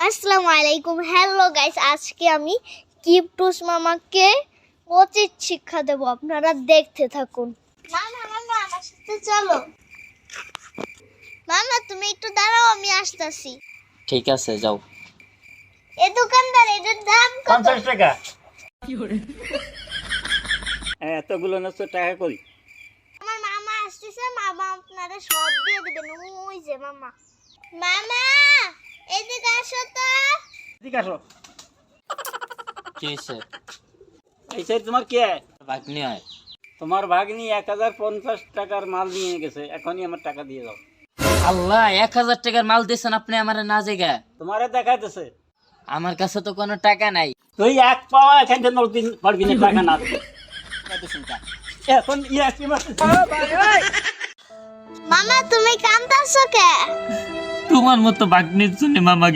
আসসালামু আলাইকুম। Hello guys, আজকে আমি কিপটুস মামাকে উচিত শিক্ষা দেব, আপনারা দেখতে থাকুন। মামা মামা আমার সাথে চলো। মামা তুমি একটু দাঁড়াও, আমি আসতেছি। ঠিক আছে, যাও। এ দোকানদার, এটার দাম কত? 50 টাকা। এতগুলো নষ্ট টাকা কই? আমার মামা আসতেছে, মামা আপনারা সব দিয়ে দিবেন। ওই যে মামা। মামা এদিকে আসো তো। ঠিক আছে। কি হয়েছে? এই সাইড তোমার কে? ভাগ্নি হয়। তোমার ভাগ্নি 1050 টাকার মাল নিয়ে গেছে, এখনই আমার টাকা দিয়ে দাও। আল্লাহ, 1000 টাকার মাল দিয়েছেন আপনি আমার না জায়গা। তোমারে দেখাইতেছে। আমার কাছে তো কোনো টাকা নাই। তুই এক পাওয়া এখান থেকে নলদিন পারবি না, টাকা না দিলে। এখন কি মারছিস? মামা তুমি কাঁদতাছো কে? তোমার মতো ভাগ্নির জন্য মামা